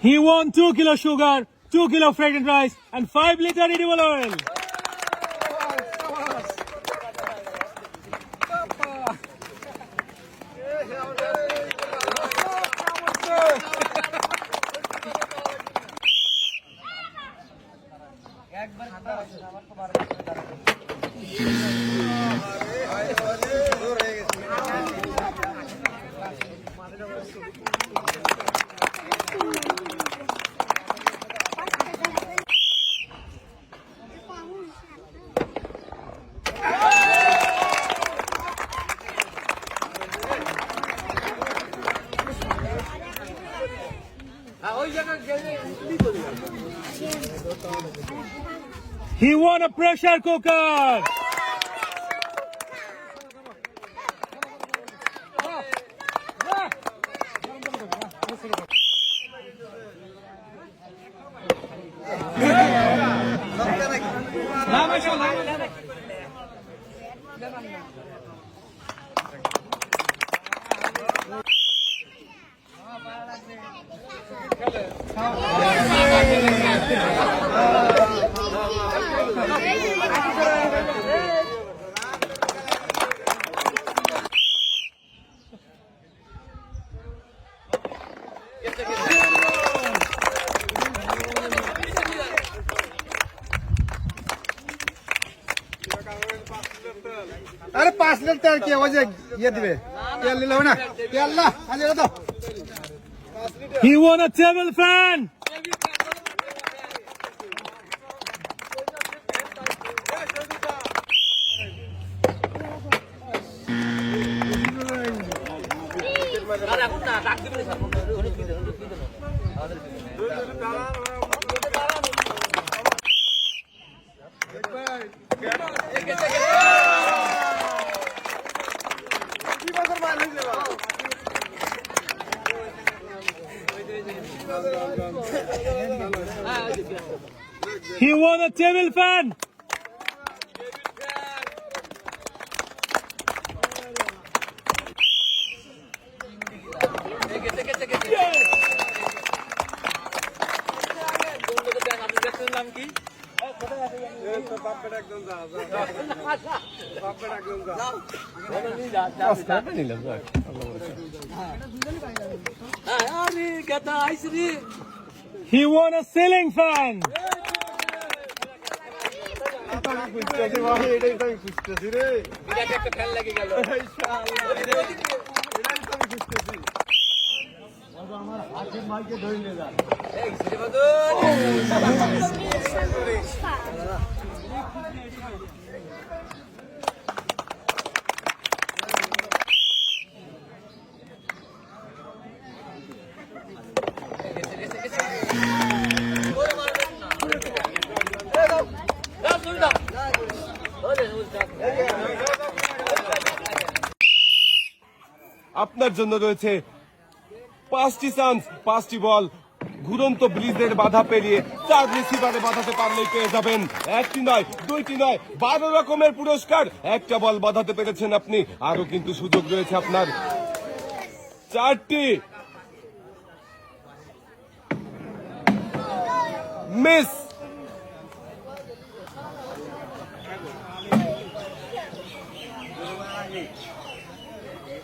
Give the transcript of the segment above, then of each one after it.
He won 2 kilo sugar, 2 kilo fragrant rice, and 5 liter edible oil. He won a pressure cooker. अरे 5 litre तेल के वजह ये दिवे तेल ले लो ना तेल ला आ जाओ तो He won a table fan. He won a table fan. He won a ceiling fan. আপনার জন্য রয়েছে 5টি চান্স, 5টি বল। ঘুরন্ত ব্রিজের বাধা পেরিয়ে 4 রিসিভারে বাধাতে পারলেই পেয়ে যাবেন 1টি নয় 2টি নয় 12 রকমের পুরস্কার। একটা বল বাধাতে পেরেছেন আপনি, আরো কিন্তু সুযোগ রয়েছে আপনার 4টি। মিস।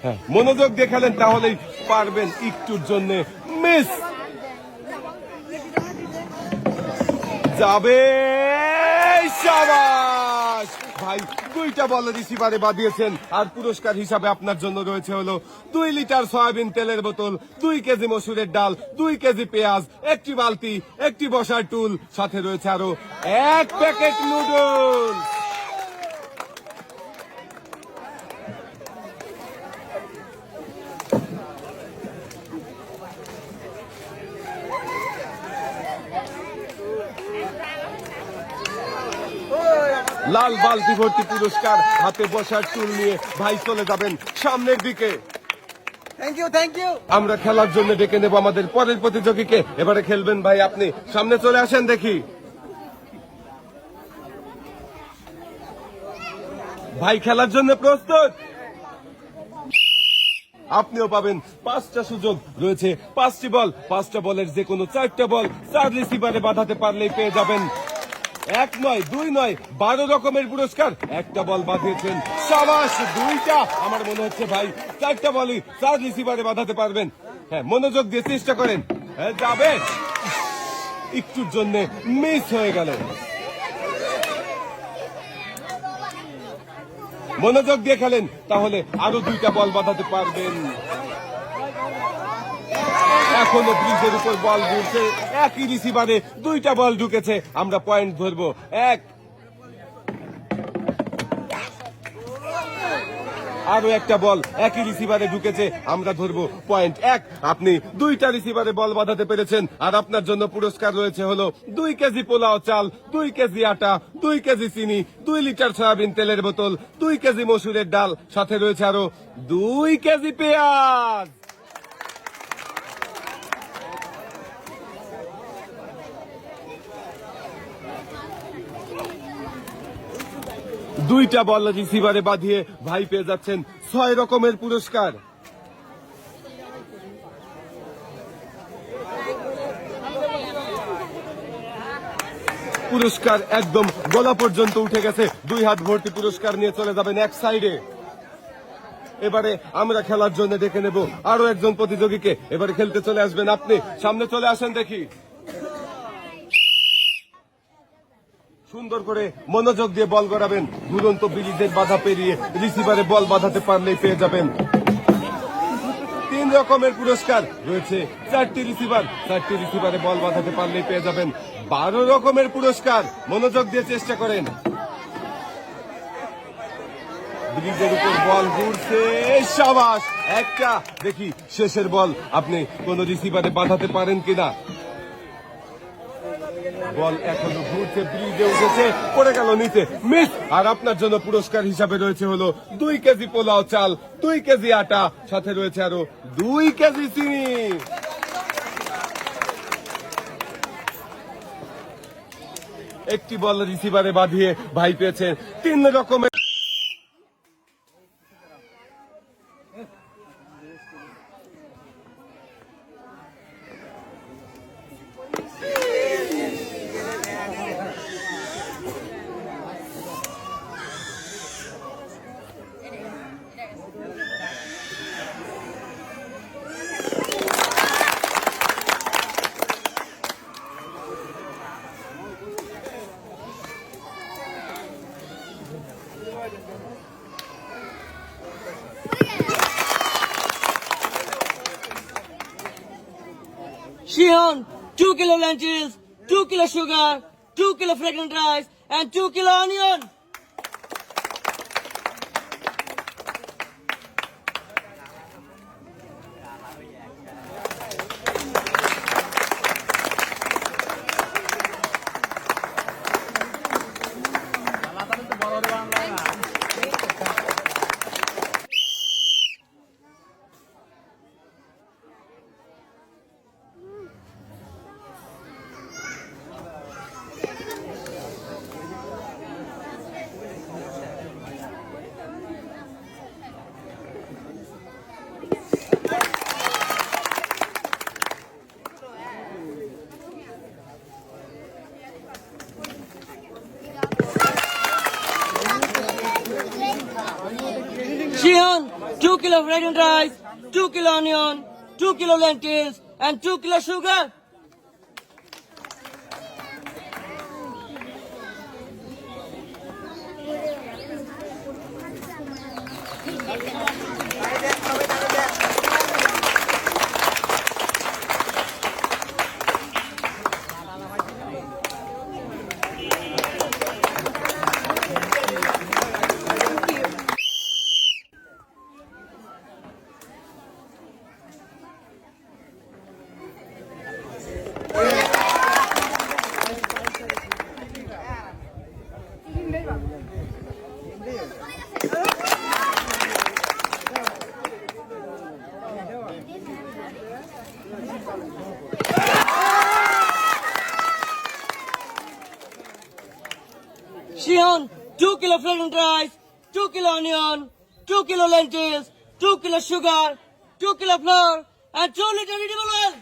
হ্যাঁ, মনোযোগ দেখালেন তাহলেই পারবেন একটুর জন্য। মিস যাবে। শাবাশ ভাই, 2টা বল রিসিভারে বাদিয়েছেন। আর পুরস্কার হিসাবে আপনার জন্য রয়েছে হলো 2 লিটার সয়াবিন তেলের বোতল, 2 কেজি মসুরের ডাল, 2 কেজি পেঁয়াজ, 1টি বালতি, 1টি বসার টুল, সাথে রয়েছে আরো 1 প্যাকেট নুডলস। লাল বালতি ভর্তি পুরস্কার, হাতে বসার টুল নিয়ে ভাই চলে যাবেন সামনের দিকে। थैंक यू আমরা খেলার জন্য ডেকে নেব আমাদের পরের প্রতিযোগীকে। এবারে খেলবেন ভাই আপনি, সামনে চলে আসেন দেখি। ভাই খেলার জন্য প্রস্তুত? আপনিও পাবেন 5টা সুযোগ রয়েছে, 5টি বল, 5টা বলের যে কোনো 4টা বল 4 রিসিভারে বাঁধাতে পারলেই পেয়ে যাবেন 1 নয় 2 নয় 12 রকমের পুরস্কার। একটা বল বাঁধিয়েছেন, সাবাস, 2টা। আমার মনে হচ্ছে ভাই 4টা বলই 4 রিসিভারে বাঁধাতে পারবেন। হ্যাঁ, মনোযোগ দিয়ে চেষ্টা করেন। হ্যাঁ, যাবে, একটুর জন্য মিস হয়ে গেল। মনোযোগ দিয়ে খেলেন, তাহলে আরো 2টা বল বাঁধাতে পারবেন। এখনো ব্রিজের উপর বল ঘুরছে, একই রিসিভারে 2টা বল ঢুকেছে। আমরা পয়েন্ট ধরবো 1, আরো একটা বল একই রিসিভারে ঢুকেছে, আমরা ধরবো পয়েন্ট 1। আপনি 2টা রিসিভারে বল বাঁধাতে পেরেছেন, আর আপনার জন্য পুরস্কার রয়েছে হলো 2 কেজি পোলাও চাল, 2 কেজি আটা, 2 কেজি চিনি, 2 লিটার সয়াবিন তেলের বোতল, 2 কেজি মসুরের ডাল, সাথে রয়েছে আরো 2 কেজি পেঁয়াজ। দুইটা বল রিসিভারে বাঁধিয়ে ভাই পেয়ে যাচ্ছেন 6 রকমের পুরস্কার। পুরস্কার একদম গলা পর্যন্ত উঠে গেছে, 2 হাত ভর্তি পুরস্কার নিয়ে চলে যাবেন এক সাইডে। এবারে আমরা খেলার জন্য ডেকে নেব আরো একজন প্রতিযোগীকে। এবারে খেলতে চলে আসবেন আপনি, সামনে চলে আসেন দেখি। সুন্দর করে মনোযোগ দিয়ে বল গড়াবেন, দুরন্ত ব্রিজের বাধা পেরিয়ে রিসিভারে বল বাঁধাতে পারলেই পেয়ে যাবেন 3 রকমের পুরস্কার রয়েছে। 4টি রিসিভার, 4টি রিসিভারে বল বাঁধাতে পারলেই পেয়ে যাবেন 12 রকমের পুরস্কার। মনোযোগ দিয়ে চেষ্টা করেন। ব্রিজের উপর বল ঘুরছে, সাবাস, একটা। দেখি শেষের বল আপনি কোন রিসিভারে বাঁধাতে পারেন কিনা। বল এখনো ঘুরছে, ব্রিজে উঠেছে, পড়ে গেল নিচে, মিস। আর আপনার জন্য পুরস্কার হিসাবে রয়েছে হলো 2 কেজি পোলাও চাল, 2 কেজি আটা, সাথে রয়েছে আরো 2 কেজি চিনি। একটি বল রিসিভারে বাঁধিয়ে ভাই পেয়েছেন 3 রকমের। Shion, 2 kilo lentils, 2 kilo sugar, 2 kilo fragrant rice, and 2 kilo onion. Shion, 2 kilo fragrant rice, 2 kilo onion, 2 kilo lentils, and 2 kilo sugar. Shion, 2 kilo fragrant rice, 2 kilo onion, 2 kilo lentils, 2 kilo sugar, 2 kilo flour, and 2 liter edible oil.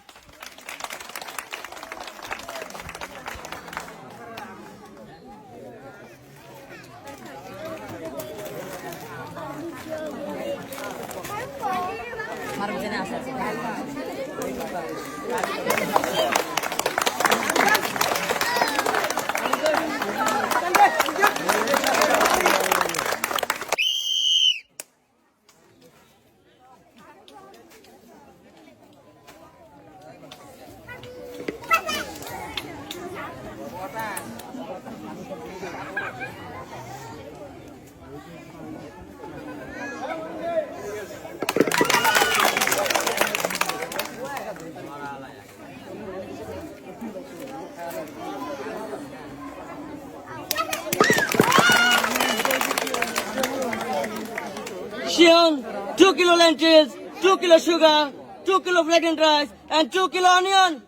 Shion, 2 kilo lentils, 2 kilo sugar, 2 kilo flattened rice, and 2 kilo onion.